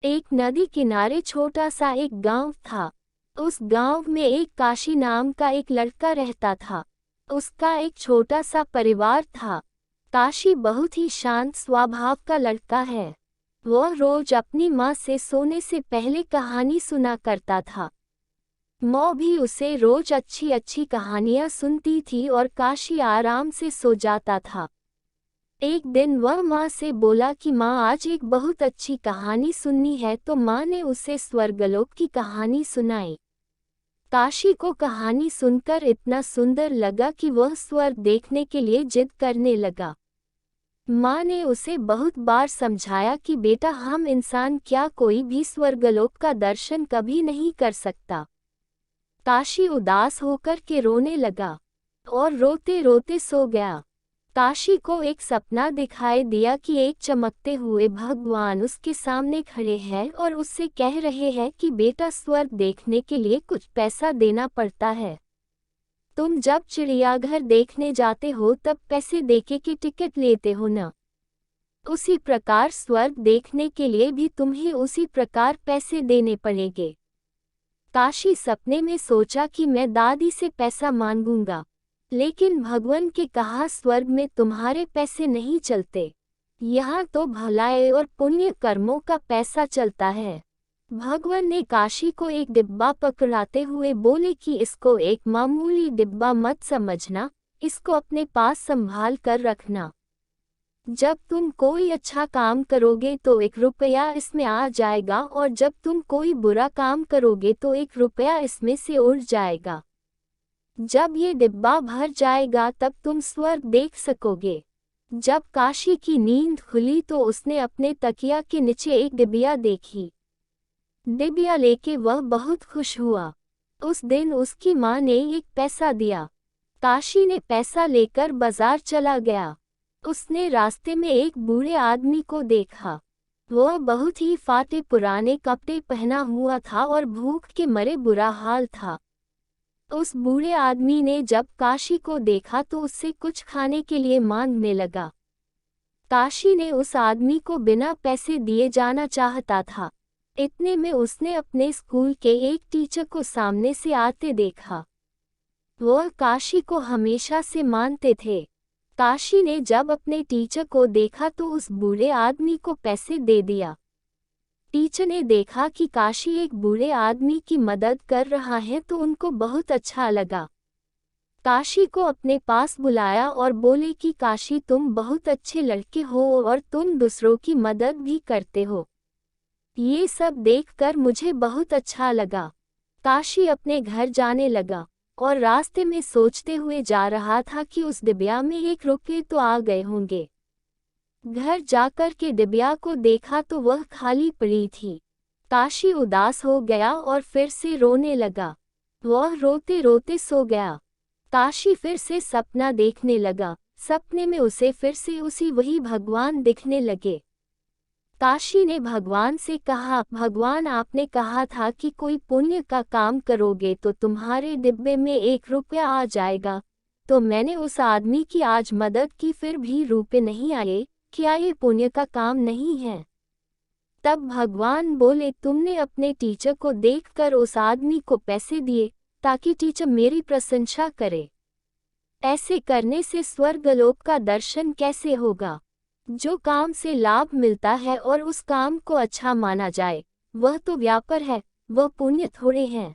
एक नदी किनारे छोटा सा एक गांव था। उस गांव में एक काशी नाम का एक लड़का रहता था। उसका एक छोटा सा परिवार था। काशी बहुत ही शांत स्वभाव का लड़का है। वह रोज अपनी माँ से सोने से पहले कहानी सुना करता था। माँ भी उसे रोज अच्छी अच्छी कहानियाँ सुनती थी और काशी आराम से सो जाता था। एक दिन वह माँ से बोला कि माँ आज एक बहुत अच्छी कहानी सुननी है, तो माँ ने उसे स्वर्गलोक की कहानी सुनाई। काशी को कहानी सुनकर इतना सुंदर लगा कि वह स्वर्ग देखने के लिए जिद करने लगा। माँ ने उसे बहुत बार समझाया कि बेटा हम इंसान क्या कोई भी स्वर्गलोक का दर्शन कभी नहीं कर सकता। काशी उदास होकर के रोने लगा और रोते रोते सो गया। काशी को एक सपना दिखाई दिया कि एक चमकते हुए भगवान उसके सामने खड़े हैं और उससे कह रहे हैं कि बेटा स्वर्ग देखने के लिए कुछ पैसा देना पड़ता है। तुम जब चिड़ियाघर देखने जाते हो तब पैसे देके की टिकट लेते हो ना, उसी प्रकार स्वर्ग देखने के लिए भी तुम्हें उसी प्रकार पैसे देने पड़ेंगे। काशी सपने में सोचा कि मैं दादी से पैसा मांगूंगा, लेकिन भगवान के कहा स्वर्ग में तुम्हारे पैसे नहीं चलते, यहाँ तो भलाई और पुण्य कर्मों का पैसा चलता है। भगवान ने काशी को एक डिब्बा पकड़ाते हुए बोले कि इसको एक मामूली डिब्बा मत समझना, इसको अपने पास संभाल कर रखना। जब तुम कोई अच्छा काम करोगे तो 1 रुपया इसमें आ जाएगा और जब तुम कोई बुरा काम करोगे तो 1 रुपया इसमें से उड़ जाएगा। जब ये डिब्बा भर जाएगा तब तुम स्वर्ग देख सकोगे। जब काशी की नींद खुली तो उसने अपने तकिया के नीचे एक डिबिया देखी। डिबिया लेके वह बहुत खुश हुआ। उस दिन उसकी माँ ने एक पैसा दिया। काशी ने पैसा लेकर बाजार चला गया। उसने रास्ते में एक बूढ़े आदमी को देखा। वह बहुत ही फाटे पुराने कपड़े पहना हुआ था और भूख के मारे बुरा हाल था। उस बूढ़े आदमी ने जब काशी को देखा तो उससे कुछ खाने के लिए मांगने लगा। काशी ने उस आदमी को बिना पैसे दिए जाना चाहता था। इतने में उसने अपने स्कूल के एक टीचर को सामने से आते देखा। वह काशी को हमेशा से मानते थे। काशी ने जब अपने टीचर को देखा तो उस बूढ़े आदमी को पैसे दे दिया। टीचर ने देखा कि काशी एक बूढ़े आदमी की मदद कर रहा है तो उनको बहुत अच्छा लगा। काशी को अपने पास बुलाया और बोले कि काशी तुम बहुत अच्छे लड़के हो और तुम दूसरों की मदद भी करते हो। ये सब देखकर मुझे बहुत अच्छा लगा। काशी अपने घर जाने लगा और रास्ते में सोचते हुए जा रहा था कि उस डिबिया में 1 रुपये तो आ गए होंगे। घर जाकर के डिबिया को देखा तो वह खाली पड़ी थी। काशी उदास हो गया और फिर से रोने लगा। वह रोते रोते सो गया। काशी फिर से सपना देखने लगा। सपने में उसे फिर से वही भगवान दिखने लगे। काशी ने भगवान से कहा, भगवान आपने कहा था कि कोई पुण्य का काम करोगे तो तुम्हारे डिब्बे में 1 रुपया आ जाएगा, तो मैंने उस आदमी की आज मदद की फिर भी रुपए नहीं आए, क्या ये पुण्य का काम नहीं है? तब भगवान बोले तुमने अपने टीचर को देखकर उस आदमी को पैसे दिए ताकि टीचर मेरी प्रशंसा करे। ऐसे करने से स्वर्गलोक का दर्शन कैसे होगा? जो काम से लाभ मिलता है और उस काम को अच्छा माना जाए वह तो व्यापार है, वह पुण्य थोड़े हैं।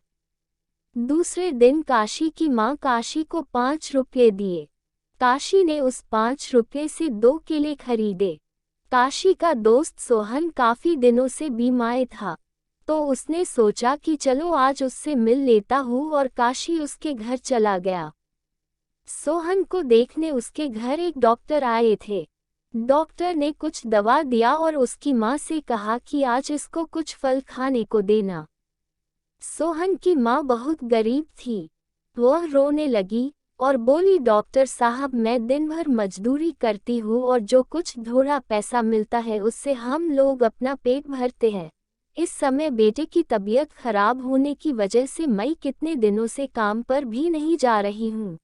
दूसरे दिन काशी की माँ काशी को 5 रुपये दिए। काशी ने उस 5 रुपये से 2 केले खरीदे। काशी का दोस्त सोहन काफी दिनों से बीमार था, तो उसने सोचा कि चलो आज उससे मिल लेता हूँ और काशी उसके घर चला गया। सोहन को देखने उसके घर एक डॉक्टर आए थे। डॉक्टर ने कुछ दवा दिया और उसकी माँ से कहा कि आज इसको कुछ फल खाने को देना। सोहन की माँ बहुत गरीब थी। वह रोने लगी और बोली डॉक्टर साहब मैं दिन भर मजदूरी करती हूँ और जो कुछ थोड़ा पैसा मिलता है उससे हम लोग अपना पेट भरते हैं। इस समय बेटे की तबीयत खराब होने की वजह से मैं कितने दिनों से काम पर भी नहीं जा रही हूँ।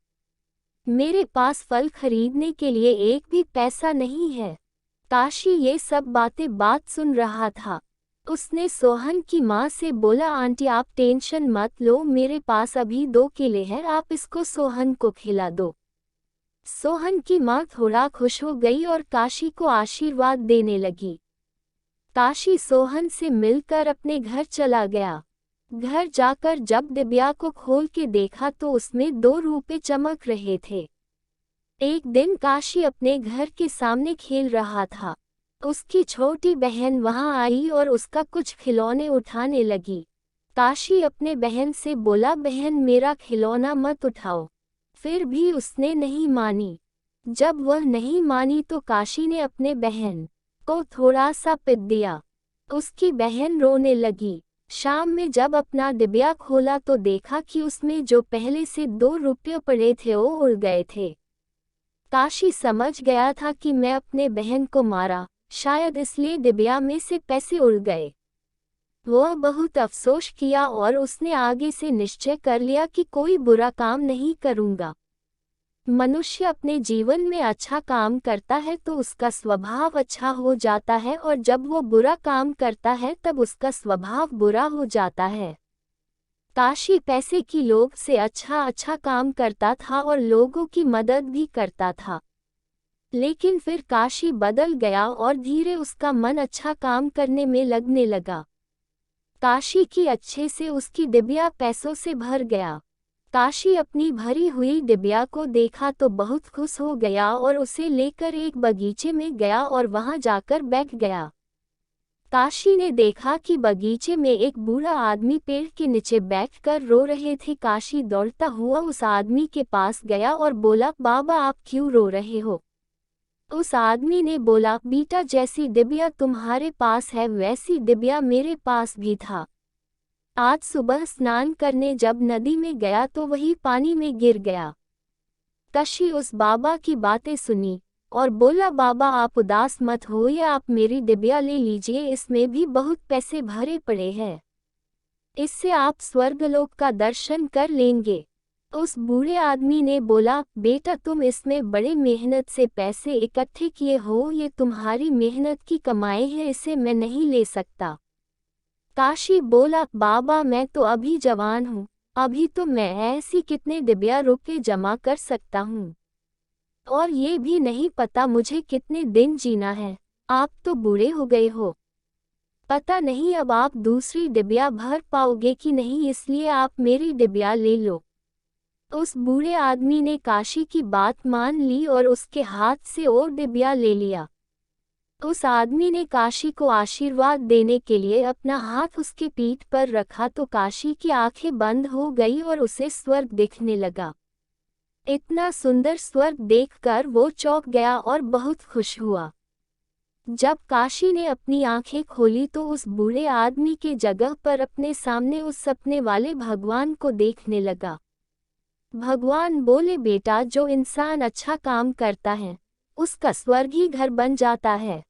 मेरे पास फल खरीदने के लिए एक भी पैसा नहीं है। काशी ये सब बात सुन रहा था। उसने सोहन की माँ से बोला, आंटी आप टेंशन मत लो, मेरे पास अभी 2 केले हैं, आप इसको सोहन को खिला दो। सोहन की माँ थोड़ा खुश हो गई और काशी को आशीर्वाद देने लगी। काशी सोहन से मिलकर अपने घर चला गया। घर जाकर जब डिबिया को खोल के देखा तो उसमें 2 रुपए चमक रहे थे। एक दिन काशी अपने घर के सामने खेल रहा था। उसकी छोटी बहन वहां आई और उसका कुछ खिलौने उठाने लगी। काशी अपने बहन से बोला, बहन मेरा खिलौना मत उठाओ। फिर भी उसने नहीं मानी। जब वह नहीं मानी तो काशी ने अपने बहन को थोड़ा सा पिट दिया। उसकी बहन रोने लगी। शाम में जब अपना डिबिया खोला तो देखा कि उसमें जो पहले से 2 रुपये पड़े थे वो उड़ गए थे। काशी समझ गया था कि मैं अपने बहन को मारा, शायद इसलिए डिबिया में से पैसे उड़ गए। वह बहुत अफसोस किया और उसने आगे से निश्चय कर लिया कि कोई बुरा काम नहीं करूँगा। मनुष्य अपने जीवन में अच्छा काम करता है तो उसका स्वभाव अच्छा हो जाता है, और जब वो बुरा काम करता है तब उसका स्वभाव बुरा हो जाता है। काशी पैसे की लोभ से अच्छा काम करता था और लोगों की मदद भी करता था। लेकिन फिर काशी बदल गया और धीरे उसका मन अच्छा काम करने में लगने लगा। काशी की अच्छे से उसकी डिबिया पैसों से भर गया। काशी अपनी भरी हुई डिबिया को देखा तो बहुत खुश हो गया और उसे लेकर एक बगीचे में गया और वहां जाकर बैठ गया। काशी ने देखा कि बगीचे में एक बूढ़ा आदमी पेड़ के नीचे बैठकर रो रहे थे। काशी दौड़ता हुआ उस आदमी के पास गया और बोला, बाबा आप क्यों रो रहे हो? उस आदमी ने बोला, बेटा जैसी डिबिया तुम्हारे पास है वैसी डिबिया मेरे पास भी था। आज सुबह स्नान करने जब नदी में गया तो वही पानी में गिर गया। काशी उस बाबा की बातें सुनी और बोला, बाबा आप उदास मत होइए, आप मेरी डिबिया ले लीजिए, इसमें भी बहुत पैसे भरे पड़े हैं। इससे आप स्वर्गलोक का दर्शन कर लेंगे। उस बूढ़े आदमी ने बोला, बेटा तुम इसमें बड़े मेहनत से पैसे इकट्ठे किए हो, ये तुम्हारी मेहनत की कमाई है, इसे मैं नहीं ले सकता। काशी बोला, बाबा मैं तो अभी जवान हूँ, अभी तो मैं ऐसी कितने डिबिया रुपए जमा कर सकता हूँ, और ये भी नहीं पता मुझे कितने दिन जीना है। आप तो बूढ़े हो गए हो, पता नहीं अब आप दूसरी डिबिया भर पाओगे कि नहीं, इसलिए आप मेरी डिबिया ले लो। उस बूढ़े आदमी ने काशी की बात मान ली और उसके हाथ से और डिबिया ले लिया। उस आदमी ने काशी को आशीर्वाद देने के लिए अपना हाथ उसके पीठ पर रखा तो काशी की आंखें बंद हो गई और उसे स्वर्ग दिखने लगा। इतना सुंदर स्वर्ग देखकर वो चौंक गया और बहुत खुश हुआ। जब काशी ने अपनी आंखें खोली तो उस बूढ़े आदमी के जगह पर अपने सामने उस सपने वाले भगवान को देखने लगा। भगवान बोले, बेटा जो इंसान अच्छा काम करता है उसका स्वर्ग ही घर बन जाता है,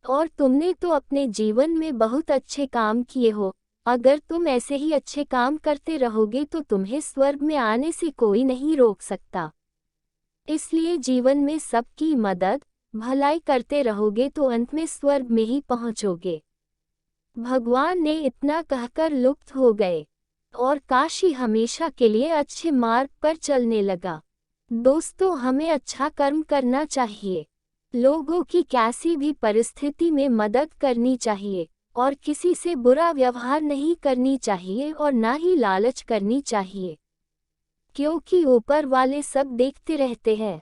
और तुमने तो अपने जीवन में बहुत अच्छे काम किए हो। अगर तुम ऐसे ही अच्छे काम करते रहोगे तो तुम्हें स्वर्ग में आने से कोई नहीं रोक सकता। इसलिए जीवन में सबकी मदद भलाई करते रहोगे तो अंत में स्वर्ग में ही पहुंचोगे। भगवान ने इतना कहकर लुप्त हो गए और काशी हमेशा के लिए अच्छे मार्ग पर चलने लगा। दोस्तों हमें अच्छा कर्म करना चाहिए, लोगों की कैसी भी परिस्थिति में मदद करनी चाहिए, और किसी से बुरा व्यवहार नहीं करनी चाहिए और ना ही लालच करनी चाहिए, क्योंकि ऊपर वाले सब देखते रहते हैं।